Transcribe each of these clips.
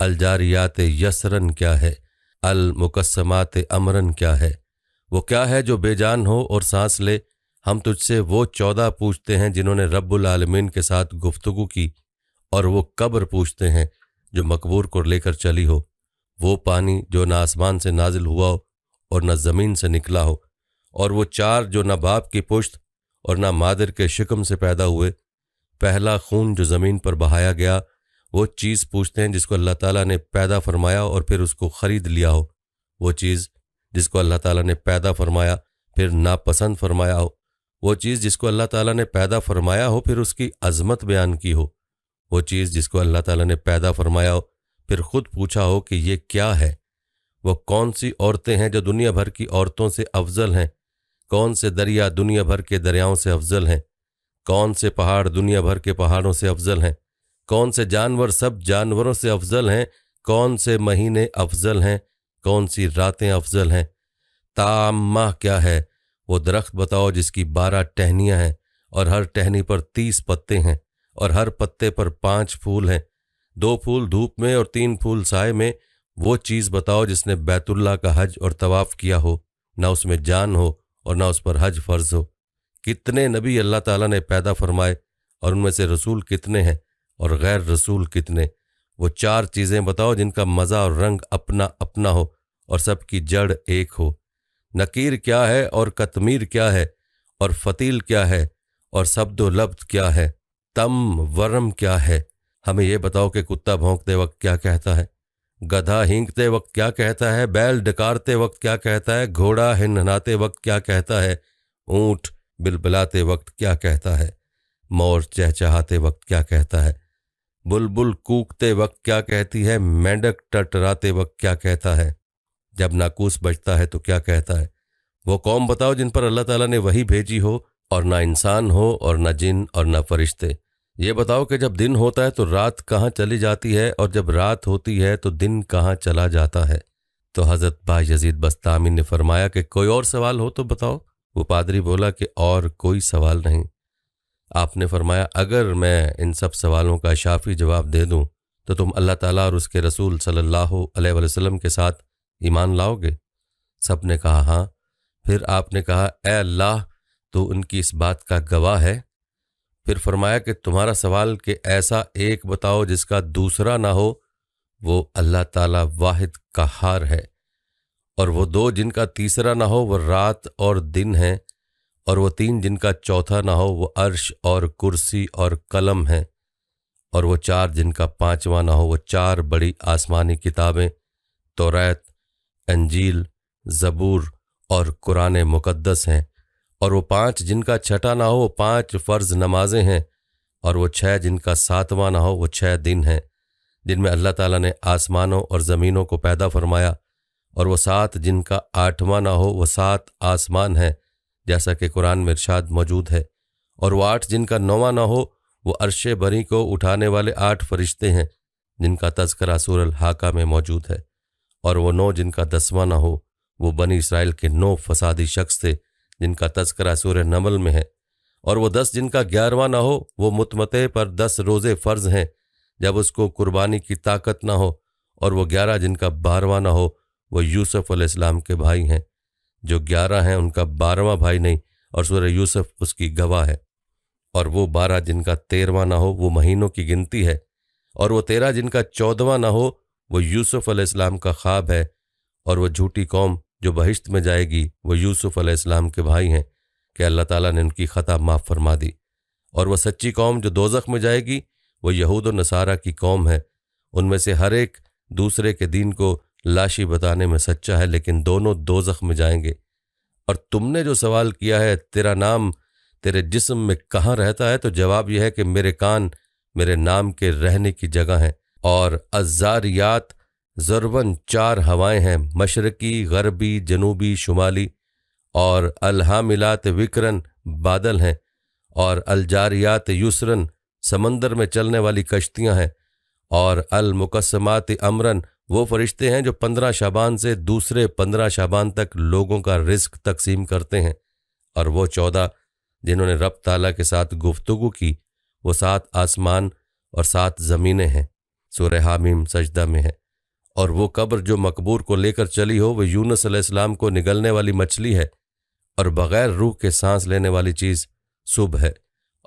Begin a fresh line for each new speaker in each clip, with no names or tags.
الجاریات یسرن کیا ہے، المقسمات امرن کیا ہے، وہ کیا ہے جو بے جان ہو اور سانس لے؟ ہم تجھ سے وہ 14 پوچھتے ہیں جنہوں نے رب العالمین کے ساتھ گفتگو کی، اور وہ قبر پوچھتے ہیں جو مقبور کو لے کر چلی ہو، وہ پانی جو نہ آسمان سے نازل ہوا ہو اور نہ زمین سے نکلا ہو، اور وہ 4 جو نہ باپ کی پشت اور نہ مادر کے شکم سے پیدا ہوئے، پہلا خون جو زمین پر بہایا گیا، وہ چیز پوچھتے ہیں جس کو اللہ تعالیٰ نے پیدا فرمایا اور پھر اس کو خرید لیا ہو، وہ چیز جس کو اللہ تعالیٰ نے پیدا فرمایا پھر ناپسند فرمایا ہو، وہ چیز جس کو اللہ تعالیٰ نے پیدا فرمایا ہو پھر اس کی عظمت بیان کی ہو، وہ چیز جس کو اللہ تعالیٰ نے پیدا فرمایا ہو پھر خود پوچھا ہو کہ یہ کیا ہے، وہ کون سی عورتیں ہیں جو دنیا بھر کی عورتوں سے افضل ہیں، کون سے دریا دنیا بھر کے دریاؤں سے افضل ہیں، کون سے پہاڑ دنیا بھر کے پہاڑوں سے افضل ہیں، کون سے جانور سب جانوروں سے افضل ہیں، کون سے مہینے افضل ہیں، کون سی راتیں افضل ہیں، تامہ کیا ہے، وہ درخت بتاؤ جس کی 12 ٹہنیاں ہیں اور ہر ٹہنی پر 30 پتے ہیں اور ہر پتے پر 5 پھول ہیں، 2 پھول دھوپ میں اور 3 پھول سائے میں، وہ چیز بتاؤ جس نے بیت اللہ کا حج اور طواف کیا ہو، نہ اس میں جان ہو اور نہ اس پر حج فرض ہو۔ کتنے نبی اللہ تعالیٰ نے پیدا فرمائے اور ان میں سے رسول کتنے ہیں اور غیر رسول کتنے؟ وہ 4 چیزیں بتاؤ جن کا مزہ اور رنگ اپنا اپنا ہو اور سب کی جڑ ایک ہو۔ نکیر کیا ہے اور قطمیر کیا ہے اور فتیل کیا ہے اور سبد و لبد کیا ہے، تم ورم کیا ہے؟ ہمیں یہ بتاؤ کہ کتا بھونکتے وقت کیا کہتا ہے، گدھا ہینکتے وقت کیا کہتا ہے، بیل ڈکارتے وقت کیا کہتا ہے، گھوڑا ہنہناتے وقت کیا کہتا ہے، اونٹ بلبلاتے وقت کیا کہتا ہے، مور چہچہاتے وقت کیا کہتا ہے، بلبل کوکتے وقت کیا کہتی ہے، مینڈک ٹرٹراتے وقت کیا کہتا ہے، جب ناقوس بجتا ہے تو کیا کہتا ہے؟ وہ قوم بتاؤ جن پر اللہ تعالیٰ نے وحی بھیجی ہو اور نہ انسان ہو اور نہ جن اور نہ فرشتے۔ یہ بتاؤ کہ جب دن ہوتا ہے تو رات کہاں چلی جاتی ہے اور جب رات ہوتی ہے تو دن کہاں چلا جاتا ہے؟ تو حضرت با یزید بسطامی نے فرمایا کہ کوئی اور سوال ہو تو بتاؤ۔ وہ پادری بولا کہ اور کوئی سوال نہیں۔ آپ نے فرمایا اگر میں ان سب سوالوں کا شافی جواب دے دوں تو تم اللہ تعالیٰ اور اس کے رسول صلی اللہ علیہ وسلم کے ساتھ ایمان لاؤ گے؟ سب نے کہا ہاں۔ پھر آپ نے کہا اے اللہ تو ان کی اس بات کا گواہ ہے۔ پھر فرمایا کہ تمہارا سوال کہ ایسا ایک بتاؤ جس کا دوسرا نہ ہو، وہ اللہ تعالیٰ واحد قہار ہے، اور وہ 2 جن کا تیسرا نہ ہو وہ رات اور دن ہیں، اور وہ 3 جن کا چوتھا نہ ہو وہ عرش اور کرسی اور قلم ہیں، اور وہ 4 جن کا 5واں نہ ہو وہ 4 بڑی آسمانی کتابیں، توریت، انجیل، زبور اور قرآن مقدس ہیں، اور وہ 5 جن کا 6 نہ ہو وہ 5 فرض نمازیں ہیں، اور وہ 6 جن کا 7واں نہ ہو وہ 6 دن ہیں جن میں اللہ تعالیٰ نے آسمانوں اور زمینوں کو پیدا فرمایا، اور وہ 7 جن کا 8واں نہ ہو وہ 7 آسمان ہیں جیسا کہ قرآن میں ارشاد موجود ہے، اور وہ 8 جن کا 9واں نہ ہو وہ عرش بری کو اٹھانے والے 8 فرشتے ہیں جن کا تذکرہ سورہ الحاقہ میں موجود ہے، اور وہ 9 جن کا 10واں نہ ہو وہ بنی اسرائیل کے 9 فسادی شخص تھے جن کا تذکرہ سورہ نمل میں ہے، اور وہ 10 جن کا 11واں نہ ہو وہ متمتع پر 10 روزے فرض ہیں جب اس کو قربانی کی طاقت نہ ہو، اور وہ 11 جن کا 12واں نہ ہو وہ یوسف علیہ السلام کے بھائی ہیں، جو 11 ہیں ان کا 12واں بھائی نہیں، اور سورہ یوسف اس کی گواہ ہے، اور وہ 12 جن کا 13واں نہ ہو وہ مہینوں کی گنتی ہے، اور وہ 13 جن کا 14واں نہ ہو وہ یوسف علیہ السلام کا خواب ہے، اور وہ جھوٹی قوم جو بہشت میں جائے گی وہ یوسف علیہ السلام کے بھائی ہیں کہ اللہ تعالیٰ نے ان کی خطا معاف فرما دی، اور وہ سچی قوم جو دوزخ میں جائے گی وہ یہود و نصارہ کی قوم ہے، ان میں سے ہر ایک دوسرے کے دین کو لاشی بتانے میں سچا ہے لیکن دونوں دوزخ میں جائیں گے۔ اور تم نے جو سوال کیا ہے تیرا نام تیرے جسم میں کہاں رہتا ہے، تو جواب یہ ہے کہ میرے کان میرے نام کے رہنے کی جگہ ہیں، اور الزاریات ضرباً 4 ہوائیں ہیں، مشرقی، غربی، جنوبی، شمالی، اور الحاملات وکرن بادل ہیں، اور الجاریات یسرن سمندر میں چلنے والی کشتیاں ہیں، اور المقسمات امرن وہ فرشتے ہیں جو 15 شعبان سے دوسرے 15 شعبان تک لوگوں کا رزق تقسیم کرتے ہیں، اور وہ 14 جنہوں نے رب تعالیٰ کے ساتھ گفتگو کی وہ 7 آسمان اور 7 زمینیں ہیں۔ سورہ حامیم سجدہ میں ہے۔ اور وہ قبر جو مقبور کو لے کر چلی ہو وہ یونس علیہ السلام کو نگلنے والی مچھلی ہے، اور بغیر روح کے سانس لینے والی چیز صبح ہے۔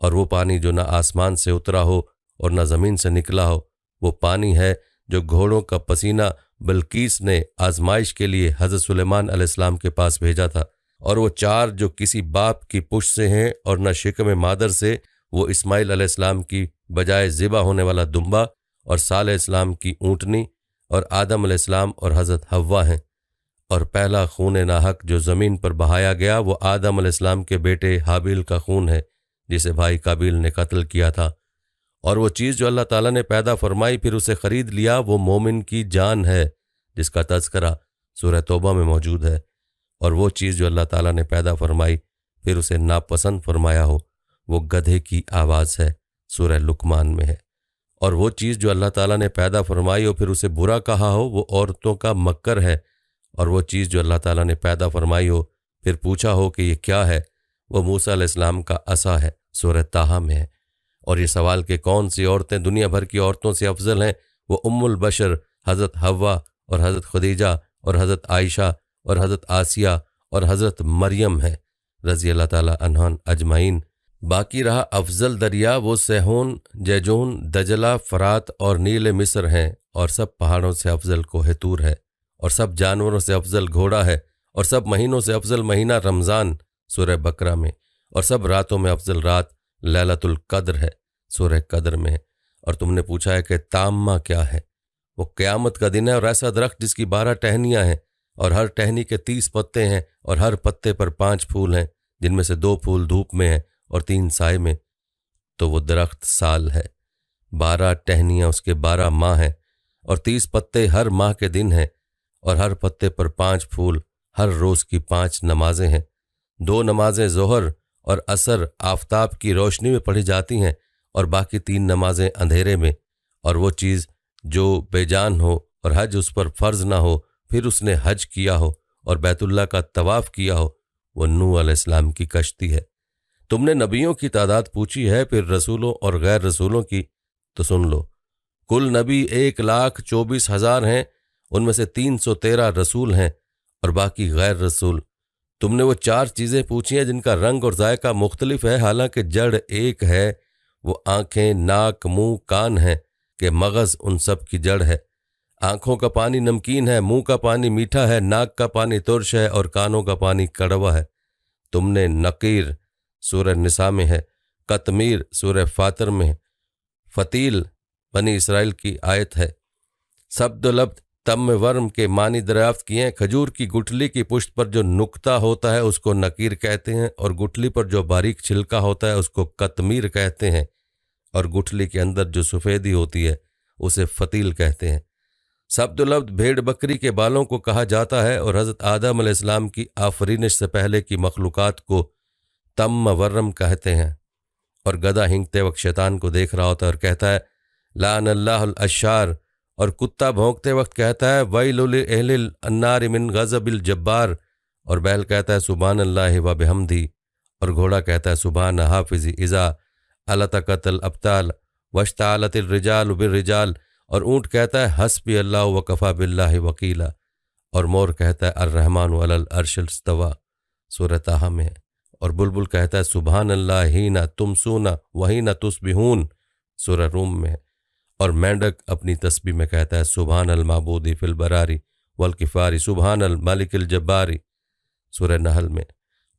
اور وہ پانی جو نہ آسمان سے اترا ہو اور نہ زمین سے نکلا ہو، وہ پانی ہے جو گھوڑوں کا پسینہ بلقیس نے آزمائش کے لیے حضرت سلیمان علیہ السلام کے پاس بھیجا تھا۔ اور وہ چار جو کسی باپ کی پشت سے ہیں اور نہ شکم مادر سے، وہ اسماعیل علیہ السلام کی بجائے ذبح ہونے والا دمبا، اور صالح علیہ السلام کی اونٹنی، اور آدم علیہ السلام اور حضرت حوا ہیں۔ اور پہلا خون ناحق جو زمین پر بہایا گیا وہ آدم علیہ السلام کے بیٹے حابیل کا خون ہے، جسے بھائی قابیل نے قتل کیا تھا۔ اور وہ چیز جو اللہ تعالیٰ نے پیدا فرمائی پھر اسے خرید لیا، وہ مومن کی جان ہے، جس کا تذکرہ سورہ توبہ میں موجود ہے۔ اور وہ چیز جو اللہ تعالیٰ نے پیدا فرمائی پھر اسے ناپسند فرمایا ہو، وہ گدھے کی آواز ہے، سورہ لقمان میں ہے۔ اور وہ چیز جو اللہ تعالیٰ نے پیدا فرمائی ہو پھر اسے برا کہا ہو، وہ عورتوں کا مکر ہے۔ اور وہ چیز جو اللہ تعالیٰ نے پیدا فرمائی ہو پھر پوچھا ہو کہ یہ کیا ہے، وہ موسیٰ علیہ السلام کا عصا ہے، سورہ طٰہٰ میں ہے۔ اور یہ سوال کہ کون سی عورتیں دنیا بھر کی عورتوں سے افضل ہیں، وہ ام البشر حضرت حوا اور حضرت خدیجہ اور حضرت عائشہ اور حضرت آسیہ اور حضرت مریم ہیں رضی اللہ تعالیٰ عنہن اجمعین۔ باقی رہا افضل دریا، وہ سیہون، جیجون، دجلہ، فرات اور نیل مصر ہیں، اور سب پہاڑوں سے افضل کوہ طور ہے، اور سب جانوروں سے افضل گھوڑا ہے، اور سب مہینوں سے افضل مہینہ رمضان، سورہ بقرہ میں، اور سب راتوں میں افضل رات لیلۃ القدر ہے، سورہ قدر میں ہے۔ اور تم نے پوچھا ہے کہ تامہ کیا ہے؟ وہ قیامت کا دن ہے، اور ایسا درخت جس کی 12 ٹہنیاں ہیں، اور ہر ٹہنی کے 30 پتے ہیں، اور ہر پتے پر 5 پھول ہیں، جن میں سے 2 پھول دھوپ میں ہیں اور 3 سائے میں۔ تو وہ درخت سال ہے، 12 ٹہنیاں اس کے 12 ماہ ہیں، اور 30 پتے ہر ماہ کے دن ہیں، اور ہر پتے پر 5 پھول، ہر روز کی 5 نمازیں ہیں۔ 2 نمازیں ظہر اور عصر آفتاب کی روشنی میں پڑھی جاتی ہیں، اور باقی 3 نمازیں اندھیرے میں۔ اور وہ چیز جو بے جان ہو اور حج اس پر فرض نہ ہو پھر اس نے حج کیا ہو اور بیت اللہ کا طواف کیا ہو، وہ نوح علیہ السلام کی کشتی ہے۔ تم نے نبیوں کی تعداد پوچھی ہے، پھر رسولوں اور غیر رسولوں کی، تو سن لو۔ کل نبی 1,24,000 ہیں، ان میں سے 313 رسول ہیں اور باقی غیر رسول۔ تم نے وہ 4 چیزیں پوچھی ہیں جن کا رنگ اور ذائقہ مختلف ہے، حالانکہ جڑ ایک ہے۔ وہ آنکھیں، ناک، منہ، کان ہیں کہ مغز ان سب کی جڑ ہے۔ آنکھوں کا پانی نمکین ہے، منہ کا پانی میٹھا ہے، ناک کا پانی ترش ہے، اور کانوں کا پانی کڑوا ہے۔ تم نے نقیر سورہ نساء میں ہے، قطمیر سورہ فاطر میں ہے، فتیل بنی اسرائیل کی آیت ہے۔ سبد و لبد تم ورم کے معنی دریافت کیے ہیں۔ کھجور کی گٹھلی کی پشت پر جو نقطہ ہوتا ہے اس کو نقیر کہتے ہیں، اور گٹھلی پر جو باریک چھلکا ہوتا ہے اس کو قطمیر کہتے ہیں، اور گٹھلی کے اندر جو سفیدی ہوتی ہے اسے فتیل کہتے ہیں۔ سبد و لبد بھیڑ بکری کے بالوں کو کہا جاتا ہے، اور حضرت آدم علیہ السلام کی آفرینش سے پہلے کی مخلوقات کو تم ورم کہتے ہیں۔ اور گدھا ہنگتے وقت شیطان کو دیکھ رہا ہوتا ہے اور کہتا ہے لعن اللہ الاشار، اور کتا بھونکتے وقت کہتا ہے ویل لاہل النار من غضب الجبار، اور بیل کہتا ہے سبحان اللہ و بحمدہ، اور گھوڑا کہتا ہے سبحان حافظ اذا التقط الابطال واشتعلت الرجال بالرجال، اور اونٹ کہتا ہے حسبی اللہ وکفی باللہ وکیلا، اور مور کہتا ہے الرحمن علی العرش استوی، سورہ طٰہٰ میں ہے۔ اور بلبل کہتا ہے سبحان اللہ حین تمسون وحین تصبحون، سورہ روم میں ہے۔ اور مینڈک اپنی تسبیح میں کہتا ہے سبحان المعبود فی البراری والکفاری سبحان الملک الجباری، سورہ نحل میں۔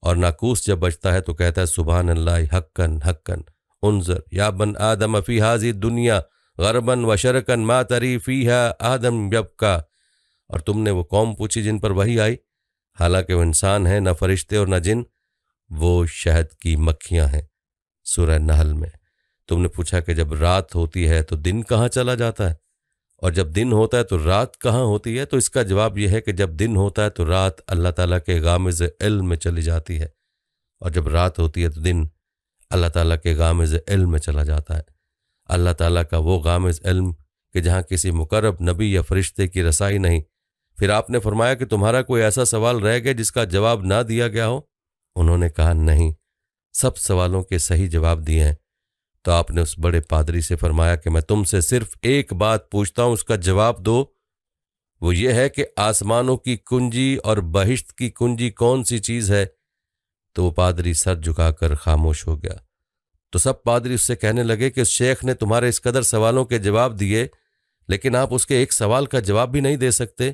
اور ناقوس جب بجتا ہے تو کہتا ہے سبحان اللہ حقاً حقاً انظر یا بن آدم فی ہذی الدنیا غرباً و شرقاً ما تری فیہا آدم یبکا۔ اور تم نے وہ قوم پوچھی جن پر وحی آئی، حالانکہ وہ انسان ہیں، نہ فرشتے اور نہ جن، وہ شہد کی مکھیاں ہیں، سورہ نحل میں۔ تم نے پوچھا کہ جب رات ہوتی ہے تو دن کہاں چلا جاتا ہے، اور جب دن ہوتا ہے تو رات کہاں ہوتی ہے؟ تو اس کا جواب یہ ہے کہ جب دن ہوتا ہے تو رات اللہ تعالیٰ کے غامض علم میں چلی جاتی ہے، اور جب رات ہوتی ہے تو دن اللہ تعالیٰ کے غامض علم میں چلا جاتا ہے۔ اللہ تعالیٰ کا وہ غامض علم کہ جہاں کسی مقرب نبی یا فرشتے کی رسائی نہیں۔ پھر آپ نے فرمایا کہ تمہارا کوئی ایسا سوال رہ گیا جس کا جواب نہ دیا گیا ہو؟ انہوں نے کہا نہیں، سب سوالوں کے صحیح جواب دیے ہیں۔ تو آپ نے اس بڑے پادری سے فرمایا کہ میں تم سے صرف ایک بات پوچھتا ہوں، اس کا جواب دو۔ وہ یہ ہے کہ آسمانوں کی کنجی اور بہشت کی کنجی کون سی چیز ہے؟ تو وہ پادری سر جھکا کر خاموش ہو گیا۔ تو سب پادری اس سے کہنے لگے کہ اس شیخ نے تمہارے اس قدر سوالوں کے جواب دیے، لیکن آپ اس کے ایک سوال کا جواب بھی نہیں دے سکتے۔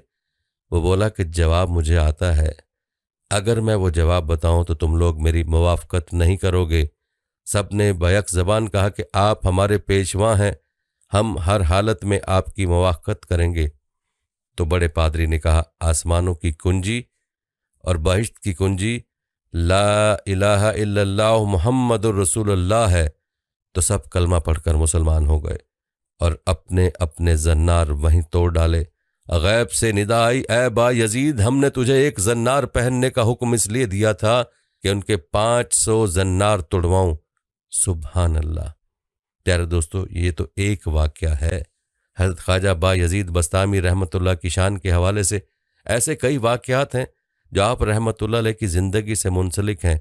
وہ بولا کہ جواب مجھے آتا ہے، اگر میں وہ جواب بتاؤں تو تم لوگ میری موافقت نہیں کرو گے۔ سب نے بیک زبان کہا کہ آپ ہمارے پیشوا ہیں، ہم ہر حالت میں آپ کی موافقت کریں گے۔ تو بڑے پادری نے کہا آسمانوں کی کنجی اور بہشت کی کنجی لا الہ الا اللہ محمد الرسول اللہ ہے۔ تو سب کلمہ پڑھ کر مسلمان ہو گئے اور اپنے اپنے زنار وہیں توڑ ڈالے۔ غیب سے ندا آئی، اے با یزید، ہم نے تجھے ایک زنار پہننے کا حکم اس لیے دیا تھا کہ ان کے 500 زنار توڑواؤں۔ سبحان اللہ۔ پیارے دوستو، یہ تو ایک واقعہ ہے۔ حضرت خواجہ با یزید بسطامی رحمۃ اللہ کی شان کے حوالے سے ایسے کئی واقعات ہیں جو آپ رحمۃ اللہ علیہ کی زندگی سے منسلک ہیں۔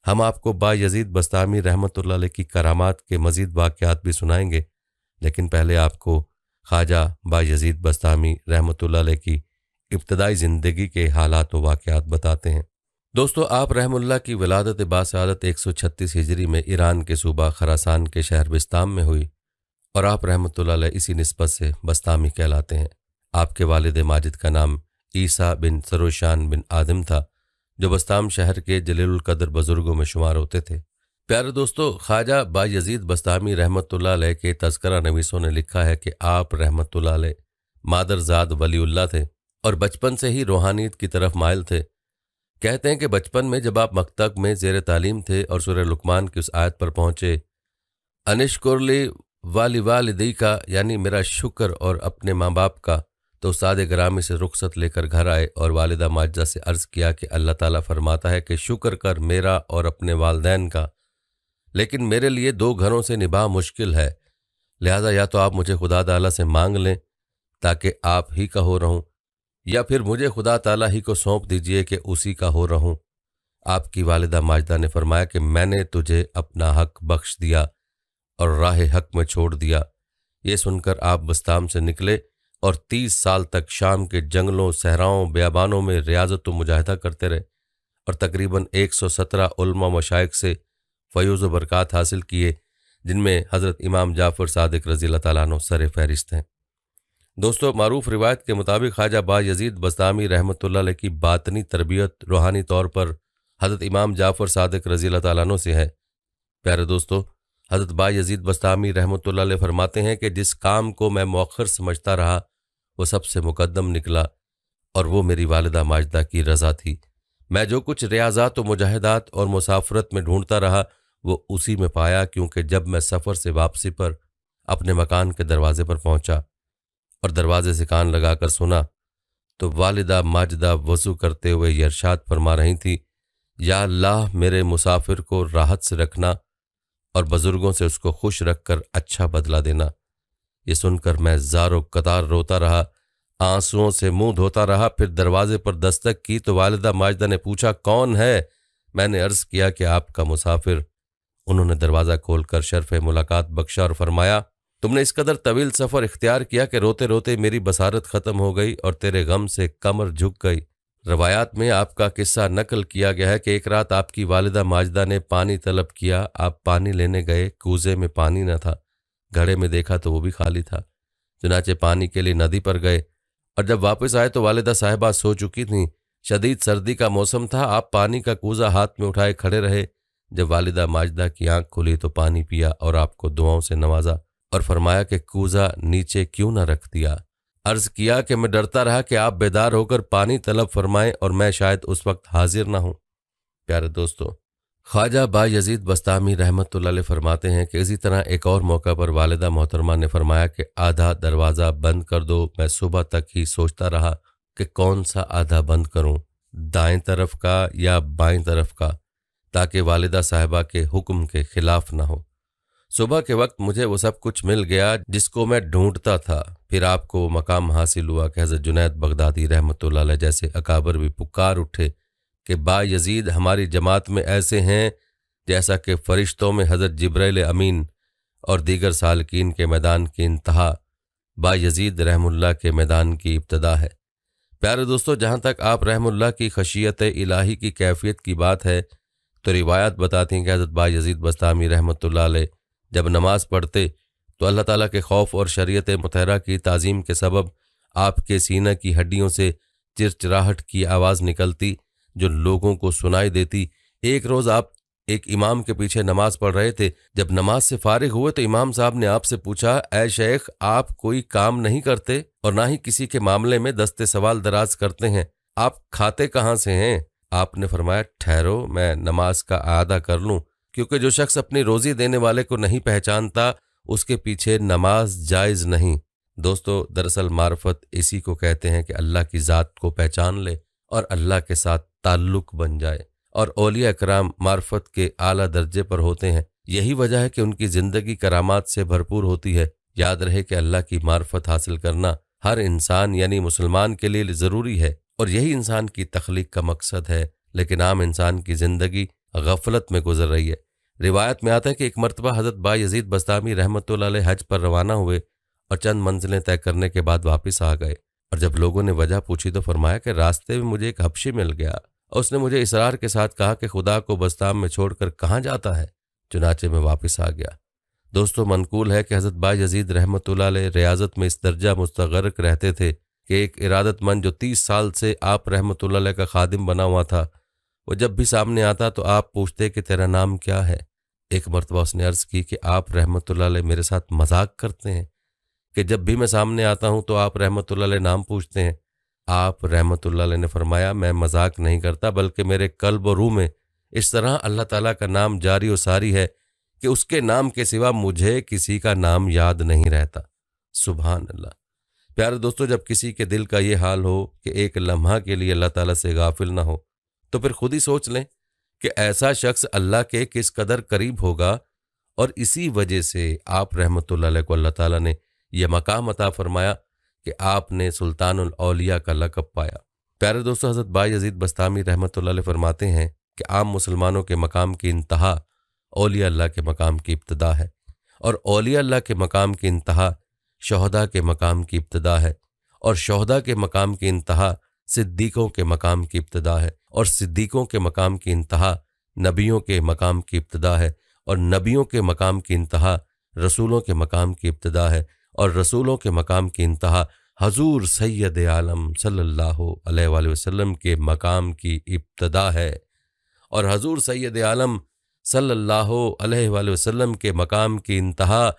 ہم آپ کو با یزید بسطامی رحمۃ اللہ علیہ کی کرامات کے مزید واقعات بھی سنائیں گے، لیکن پہلے آپ کو خواجہ با یزید بسطامی رحمۃ اللہ علیہ کی ابتدائی زندگی کے حالات و واقعات بتاتے ہیں۔ دوستو، آپ رحم اللہ کی ولادت باسعادت 136 ہجری میں ایران کے صوبہ خراسان کے شہر بسطام میں ہوئی، اور آپ رحمۃ اللہ علیہ اسی نسبت سے بسطامی کہلاتے ہیں۔ آپ کے والد ماجد کا نام عیسیٰ بن سروشان بن آدم تھا، جو بسطام شہر کے جلیل القدر بزرگوں میں شمار ہوتے تھے۔ پیارے دوستو، خواجہ با یزید بسطامی رحمۃ اللہ علیہ کے تذکرہ نویسوں نے لکھا ہے کہ آپ رحمۃ اللہ علیہ مادرزاد ولی اللہ تھے اور بچپن سے ہی روحانیت کی طرف مائل تھے۔ کہتے ہیں کہ بچپن میں جب آپ مکتب میں زیر تعلیم تھے اور سورہ لقمان کی اس آیت پر پہنچے، انشکر لی والی والدی کا، یعنی میرا شکر اور اپنے ماں باپ کا، تو استاد گرامی سے رخصت لے کر گھر آئے اور والدہ ماجدہ سے عرض کیا کہ اللہ تعالیٰ فرماتا ہے کہ شکر کر میرا اور اپنے والدین کا، لیکن میرے لیے 2 گھروں سے نباہ مشکل ہے، لہذا یا تو آپ مجھے خدا تعالیٰ سے مانگ لیں تاکہ آپ ہی کا ہو رہوں، یا پھر مجھے خدا تعالیٰ ہی کو سونپ دیجئے کہ اسی کا ہو رہوں۔ آپ کی والدہ ماجدہ نے فرمایا کہ میں نے تجھے اپنا حق بخش دیا اور راہ حق میں چھوڑ دیا۔ یہ سن کر آپ بسطام سے نکلے اور 30 سال تک شام کے جنگلوں، صحراؤں، بیابانوں میں ریاضت و مجاہدہ کرتے رہے اور تقریباً 117 علماء مشائخ سے فیوز و برکات حاصل کیے، جن میں حضرت امام جعفر صادق رضی اللہ تعالیٰ عنہ سر فہرست ہیں۔ دوستو، معروف روایت کے مطابق خواجہ با یزید بسطامی رحمۃ اللہ علیہ کی باطنی تربیت روحانی طور پر حضرت امام جعفر صادق رضی اللہ تعالیٰ عنہ سے ہے۔ پیارے دوستو، حضرت با یزید بسطامی رحمۃ اللہ علیہ فرماتے ہیں کہ جس کام کو میں مؤخر سمجھتا رہا وہ سب سے مقدم نکلا، اور وہ میری والدہ ماجدہ کی رضا تھی۔ میں جو کچھ ریاضات و مجاہدات اور مسافرت میں ڈھونڈتا رہا وہ اسی میں پایا، کیونکہ جب میں سفر سے واپسی پر اپنے مکان کے دروازے پر پہنچا اور دروازے سے کان لگا کر سنا تو والدہ ماجدہ وضو کرتے ہوئے یہ ارشاد فرما رہی تھی، یا اللہ میرے مسافر کو راحت سے رکھنا اور بزرگوں سے اس کو خوش رکھ کر اچھا بدلہ دینا۔ یہ سن کر میں زار و قطار روتا رہا، آنسوؤں سے منہ دھوتا رہا۔ پھر دروازے پر دستک کی تو والدہ ماجدہ نے پوچھا کون ہے؟ میں نے عرض کیا کہ آپ کا مسافر۔ انہوں نے دروازہ کھول کر شرف ملاقات بخشا اور فرمایا، تم نے اس قدر طویل سفر اختیار کیا کہ روتے روتے میری بصارت ختم ہو گئی اور تیرے غم سے کمر جھک گئی۔ روایات میں آپ کا قصہ نقل کیا گیا ہے کہ ایک رات آپ کی والدہ ماجدہ نے پانی طلب کیا، آپ پانی لینے گئے، کوزے میں پانی نہ تھا، گھڑے میں دیکھا تو وہ بھی خالی تھا، چنانچہ پانی کے لیے ندی پر گئے، اور جب واپس آئے تو والدہ صاحبہ سو چکی تھیں، شدید سردی کا موسم تھا، آپ پانی کا کوزہ ہاتھ میں اٹھائے کھڑے رہے۔ جب والدہ ماجدہ کی آنکھ کھلی تو پانی پیا اور آپ کو دعاؤں سے نوازا اور فرمایا کہ کوزہ نیچے کیوں نہ رکھ دیا؟ عرض کیا کہ میں ڈرتا رہا کہ آپ بیدار ہو کر پانی طلب فرمائیں اور میں شاید اس وقت حاضر نہ ہوں۔ پیارے دوستو، خواجہ با یزید بسطامی رحمۃ اللہ علیہ فرماتے ہیں کہ اسی طرح ایک اور موقع پر والدہ محترمہ نے فرمایا کہ آدھا دروازہ بند کر دو۔ میں صبح تک ہی سوچتا رہا کہ کون سا آدھا بند کروں، دائیں طرف کا یا بائیں طرف کا، تاکہ والدہ صاحبہ کے حکم کے خلاف نہ ہو۔ صبح کے وقت مجھے وہ سب کچھ مل گیا جس کو میں ڈھونڈتا تھا۔ پھر آپ کو وہ مقام حاصل ہوا کہ حضرت جنید بغدادی رحمۃ اللہ علیہ جیسے اکابر بھی پکار اٹھے کہ با یزید ہماری جماعت میں ایسے ہیں جیسا کہ فرشتوں میں حضرت جبرائیل امین اور دیگر سالکین کے میدان کی انتہا بایزید رحم اللہ کے میدان کی ابتدا ہے۔ پیارے دوستو، جہاں تک آپ رحم اللہ کی خشیت الہی کی کیفیت کی بات ہے تو روایات بتاتی ہیں کہ حضرت بایزید بستامی رحمۃ اللہ علیہ جب نماز پڑھتے تو اللہ تعالیٰ کے خوف اور شریعت مطہرہ کی تعظیم کے سبب آپ کے سینہ کی ہڈیوں سے چرچراہٹ کی آواز نکلتی جو لوگوں کو سنائی دیتی۔ ایک روز آپ ایک امام کے پیچھے نماز پڑھ رہے تھے، جب نماز سے فارغ ہوئے تو امام صاحب نے آپ سے پوچھا، اے شیخ، آپ کوئی کام نہیں کرتے اور نہ ہی کسی کے معاملے میں دست سوال دراز کرتے ہیں، آپ کھاتے کہاں سے ہیں؟ آپ نے فرمایا، ٹھہرو میں نماز کا اعادہ کر لوں، کیونکہ جو شخص اپنی روزی دینے والے کو نہیں پہچانتا اس کے پیچھے نماز جائز نہیں۔ دوستو، دراصل معرفت اسی کو کہتے ہیں کہ اللہ کی ذات کو پہچان لے اور اللہ کے ساتھ تعلق بن جائے، اور اولیاء کرام معرفت کے اعلیٰ درجے پر ہوتے ہیں۔ یہی وجہ ہے کہ ان کی زندگی کرامات سے بھرپور ہوتی ہے۔ یاد رہے کہ اللہ کی معرفت حاصل کرنا ہر انسان یعنی مسلمان کے لیے ضروری ہے، اور یہی انسان کی تخلیق کا مقصد ہے، لیکن عام انسان کی زندگی غفلت میں گزر رہی ہے۔ روایت میں آتا ہے کہ ایک مرتبہ حضرت بایزید بستامی رحمۃ اللہ علیہ حج پر روانہ ہوئے اور چند منزلیں طے کرنے کے بعد واپس آ گئے، اور جب لوگوں نے وجہ پوچھی تو فرمایا کہ راستے میں مجھے ایک حبشی مل گیا اور اس نے مجھے اصرار کے ساتھ کہا کہ خدا کو بستام میں چھوڑ کر کہاں جاتا ہے؟ چنانچہ میں واپس آ گیا۔ دوستو، منقول ہے کہ حضرت بایزید رحمۃ اللہ علیہ ریاضت میں اس درجہ مستغرق رہتے تھے کہ ایک ارادت مند جو 30 سال سے آپ رحمۃ اللہ علیہ کا خادم بنا ہوا تھا، وہ جب بھی سامنے آتا تو آپ پوچھتے کہ تیرا نام کیا ہے؟ ایک مرتبہ اس نے عرض کی کہ آپ رحمۃ اللہ علیہ میرے ساتھ مذاق کرتے ہیں کہ جب بھی میں سامنے آتا ہوں تو آپ رحمۃ اللہ علیہ نام پوچھتے ہیں۔ آپ رحمۃ اللہ علیہ نے فرمایا، میں مذاق نہیں کرتا، بلکہ میرے قلب و روح میں اس طرح اللہ تعالیٰ کا نام جاری و ساری ہے کہ اس کے نام کے سوا مجھے کسی کا نام یاد نہیں رہتا۔ سبحان اللہ۔ پیارے دوستو، جب کسی کے دل کا یہ حال ہو کہ ایک لمحہ کے لیے اللہ تعالیٰ سے غافل نہ ہو تو پھر خود ہی سوچ لیں کہ ایسا شخص اللہ کے کس قدر قریب ہوگا، اور اسی وجہ سے آپ رحمۃ اللہ علیہ کو اللہ تعالیٰ نے یہ مقام عطا فرمایا کہ آپ نے سلطان الاولیاء کا لقب پایا۔ پیارے دوستو، حضرت بایزید بستامی رحمۃ اللہ علیہ فرماتے ہیں کہ عام مسلمانوں کے مقام کی انتہا اولیاء اللہ کے مقام کی ابتدا ہے، اور اولیاء اللہ کے مقام کی انتہا شہداء کے مقام کی ابتدا ہے، اور شہداء کے مقام کی انتہا صدیقوں کے مقام کی ابتدا ہے، اور صدیقوں کے مقام کی انتہا نبیوں کے مقام کی ابتدا ہے، اور نبیوں کے مقام کی انتہا رسولوں کے مقام کی ابتدا ہے، اور رسولوں کے مقام کی انتہا حضور سید عالم صلی اللہ علیہ وآلہ وسلم کے مقام کی ابتدا ہے، اور حضور سید عالم صلی اللہ علیہ وآلہ وسلم کے مقام کی انتہا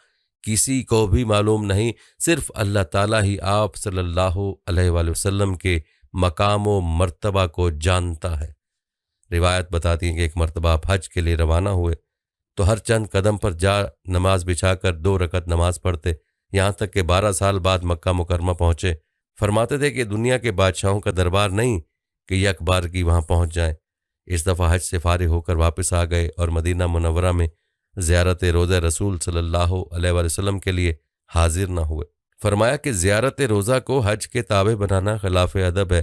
کسی کو بھی معلوم نہیں، صرف اللہ تعالیٰ ہی آپ صلی اللہ علیہ وآلہ وسلم کے مقام و مرتبہ کو جانتا ہے۔ روایت بتاتی ہیں کہ ایک مرتبہ آپ حج کے لیے روانہ ہوئے تو ہر چند قدم پر جا نماز بچھا کر 2 رکعت نماز پڑھتے، یہاں تک کہ 12 سال بعد مکہ مکرمہ پہنچے۔ فرماتے تھے کہ دنیا کے بادشاہوں کا دربار نہیں کہ یک بار کی وہاں پہنچ جائیں۔ اس دفعہ حج سے فارغ ہو کر واپس آ گئے اور مدینہ منورہ میں زیارت روضہ رسول صلی اللہ علیہ وآلہ وسلم کے لیے حاضر نہ ہوئے۔ فرمایا کہ زیارت روضہ کو حج کے تابع بنانا خلاف ادب ہے،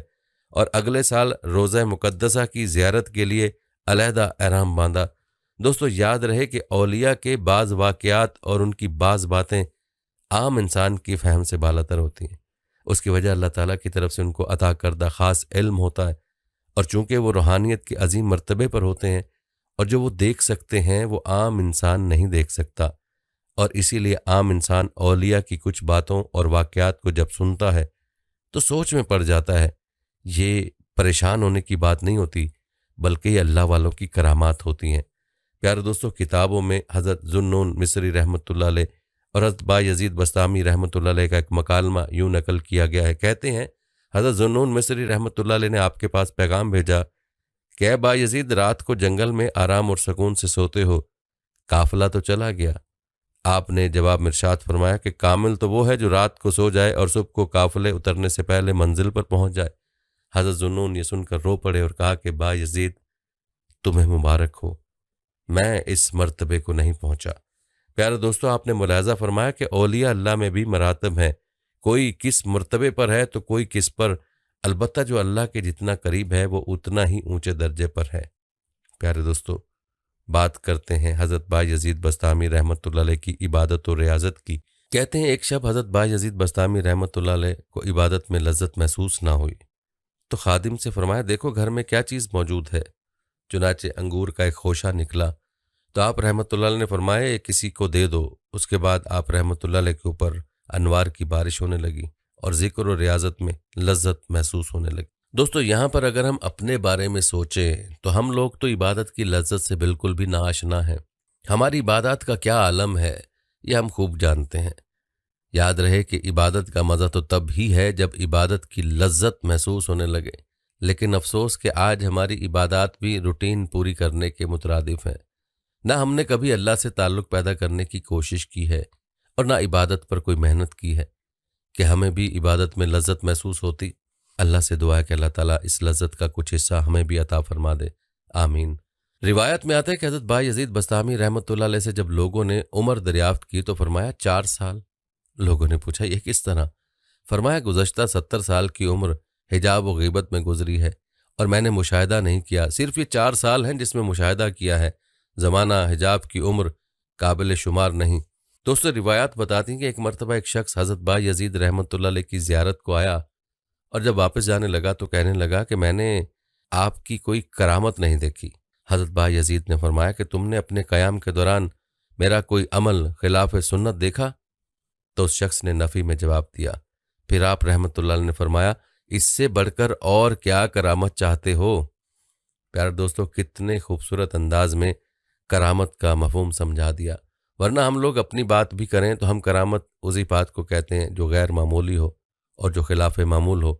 اور اگلے سال روضہ مقدسہ کی زیارت کے لیے علیحدہ احرام باندھا۔ دوستو، یاد رہے کہ اولیاء کے بعض واقعات اور ان کی بعض باتیں عام انسان کی فہم سے بالاتر ہوتی ہیں۔ اس کی وجہ اللہ تعالیٰ کی طرف سے ان کو عطا کردہ خاص علم ہوتا ہے، اور چونکہ وہ روحانیت کے عظیم مرتبے پر ہوتے ہیں اور جو وہ دیکھ سکتے ہیں وہ عام انسان نہیں دیکھ سکتا، اور اسی لیے عام انسان اولیاء کی کچھ باتوں اور واقعات کو جب سنتا ہے تو سوچ میں پڑ جاتا ہے۔ یہ پریشان ہونے کی بات نہیں ہوتی، بلکہ یہ اللہ والوں کی کرامات ہوتی ہیں۔ پیارے دوستو، کتابوں میں حضرت ذوالنون مصری رحمۃ اللہ علیہ اور حضرت بایزید بستامی رحمۃ اللہ علیہ کا ایک مکالمہ یوں نقل کیا گیا ہے۔ کہتے ہیں حضرت ذوالنون مصری رحمۃ اللہ علیہ نے آپ کے پاس پیغام بھیجا کہ اے بایزید، رات کو جنگل میں آرام اور سکون سے سوتے ہو، قافلہ تو چلا گیا۔ آپ نے جواب میں ارشاد فرمایا کہ کامل تو وہ ہے جو رات کو سو جائے اور صبح کو قافلے اترنے سے پہلے منزل پر پہنچ جائے۔ حضرت ذوالنون یہ سن کر رو پڑے اور کہا کہ بایزید، تمہیں مبارک ہو، میں اس مرتبے کو نہیں پہنچا۔ پیارے دوستو، آپ نے ملاحظہ فرمایا کہ اولیاء اللہ میں بھی مراتب ہیں، کوئی کس مرتبے پر ہے تو کوئی کس پر، البتہ جو اللہ کے جتنا قریب ہے وہ اتنا ہی اونچے درجے پر ہے۔ پیارے دوستو، بات کرتے ہیں حضرت بایزید بستامی رحمۃ اللہ علیہ کی عبادت و ریاضت کی۔ کہتے ہیں ایک شب حضرت بایزید بستامی رحمۃ اللہ علیہ کو عبادت میں لذت محسوس نہ ہوئی تو خادم سے فرمایا دیکھو گھر میں کیا چیز موجود ہے۔ چنانچہ انگور کا ایک خوشہ نکلا تو آپ رحمۃ اللہ علیہ نے فرمایا یہ کسی کو دے دو۔ اس کے بعد آپ رحمۃ اللہ علیہ کے اوپر انوار کی بارش ہونے لگی اور ذکر و ریاضت میں لذت محسوس ہونے لگی۔ دوستو یہاں پر اگر ہم اپنے بارے میں سوچیں تو ہم لوگ تو عبادت کی لذت سے بالکل بھی ناآشنا ہیں۔ ہماری عبادات کا کیا عالم ہے یہ ہم خوب جانتے ہیں۔ یاد رہے کہ عبادت کا مزہ تو تب ہی ہے جب عبادت کی لذت محسوس ہونے لگے، لیکن افسوس کہ آج ہماری عبادات بھی روٹین پوری کرنے کے مترادف ہیں۔ نہ ہم نے کبھی اللہ سے تعلق پیدا کرنے کی کوشش کی ہے اور نہ عبادت پر کوئی محنت کی ہے کہ ہمیں بھی عبادت میں لذت محسوس ہوتی۔ اللہ سے دعا ہے کہ اللہ تعالیٰ اس لذت کا کچھ حصہ ہمیں بھی عطا فرما دے، آمین۔ روایت میں آتا ہے کہ حضرت بایزید بستامی رحمۃ اللہ علیہ سے جب لوگوں نے عمر دریافت کی تو فرمایا 4 سال۔ لوگوں نے پوچھا یہ کس طرح؟ فرمایا گزشتہ 70 سال کی عمر حجاب و غیبت میں گزری ہے اور میں نے مشاہدہ نہیں کیا، صرف یہ 4 سال ہیں جس میں مشاہدہ کیا ہے، زمانہ حجاب کی عمر قابل شمار نہیں۔ دوستو روایات بتاتی ہیں کہ ایک مرتبہ ایک شخص حضرت بایزید رحمۃ اللہ علیہ کی زیارت کو آیا اور جب واپس جانے لگا تو کہنے لگا کہ میں نے آپ کی کوئی کرامت نہیں دیکھی۔ حضرت بایزید نے فرمایا کہ تم نے اپنے قیام کے دوران میرا کوئی عمل خلاف سنت دیکھا؟ تو اس شخص نے نفی میں جواب دیا۔ پھر آپ رحمۃ اللہ علیہ نے فرمایا اس سے بڑھ کر اور کیا کرامت چاہتے ہو؟ پیارے دوستو کتنے خوبصورت انداز میں کرامت کا مفہوم سمجھا دیا، ورنہ ہم لوگ اپنی بات بھی کریں تو ہم کرامت اسی بات کو کہتے ہیں جو غیر معمولی ہو اور جو خلاف معمول ہو،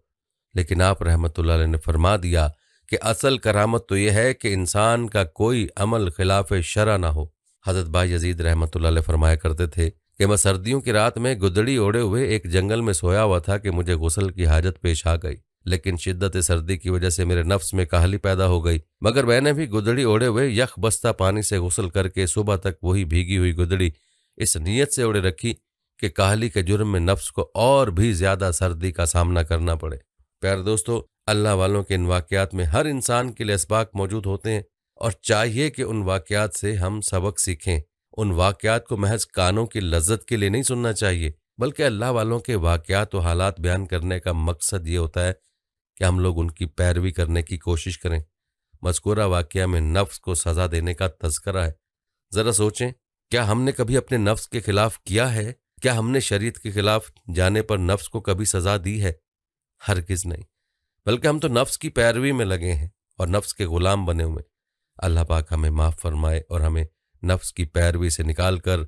لیکن آپ رحمۃ اللہ علیہ نے فرما دیا کہ اصل کرامت تو یہ ہے کہ انسان کا کوئی عمل خلاف شرع نہ ہو۔ حضرت بایزید رحمۃ اللہ علیہ فرمایا کرتے تھے کہ میں سردیوں کی رات میں گدڑی اوڑے ہوئے ایک جنگل میں سویا ہوا تھا کہ مجھے غسل کی حاجت پیش آ گئی، لیکن شدت سردی کی وجہ سے میرے نفس میں کاہلی پیدا ہو گئی، مگر میں نے بھی گدڑی اوڑے ہوئے یخ بستہ پانی سے غسل کر کے صبح تک وہی بھیگی ہوئی گدڑی اس نیت سے اوڑے رکھی کہ کاہلی کے جرم میں نفس کو اور بھی زیادہ سردی کا سامنا کرنا پڑے۔ پیارے دوستو اللہ والوں کے ان واقعات میں ہر انسان کے لیے اسباق موجود ہوتے ہیں اور چاہیے کہ ان واقعات سے ہم سبق سیکھیں۔ ان واقعات کو محض کانوں کی لذت کے لیے نہیں سننا چاہیے، بلکہ اللہ والوں کے واقعات و حالات بیان کرنے کا مقصد یہ ہوتا ہے کہ ہم لوگ ان کی پیروی کرنے کی کوشش کریں۔ مذکورہ واقعہ میں نفس کو سزا دینے کا تذکرہ ہے۔ ذرا سوچیں کیا ہم نے کبھی اپنے نفس کے خلاف کیا ہے؟ کیا ہم نے شریعت کے خلاف جانے پر نفس کو کبھی سزا دی ہے؟ ہرگز نہیں، بلکہ ہم تو نفس کی پیروی میں لگے ہیں اور نفس کے غلام بنے ہوئے۔ اللہ پاک ہمیں معاف فرمائے اور ہمیں نفس کی پیروی سے نکال کر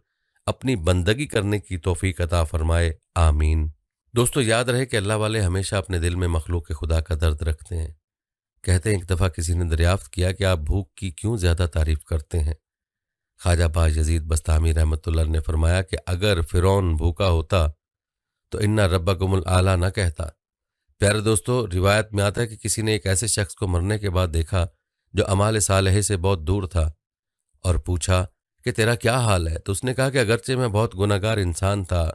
اپنی بندگی کرنے کی توفیق عطا فرمائے، آمین۔ دوستو یاد رہے کہ اللہ والے ہمیشہ اپنے دل میں مخلوق خدا کا درد رکھتے ہیں۔ کہتے ہیں ایک دفعہ کسی نے دریافت کیا کہ آپ بھوک کی کیوں زیادہ تعریف کرتے ہیں؟ خواجہ بایزید بستامی رحمۃ اللہ نے فرمایا کہ اگر فرعون بھوکا ہوتا تو انا ربکم الاعلی نہ کہتا۔ پیارے دوستو روایت میں آتا ہے کہ کسی نے ایک ایسے شخص کو مرنے کے بعد دیکھا جو اعمال صالحہ سے بہت دور تھا اور پوچھا کہ تیرا کیا حال ہے؟ تو اس نے کہا کہ اگرچہ میں بہت گناہگار انسان تھا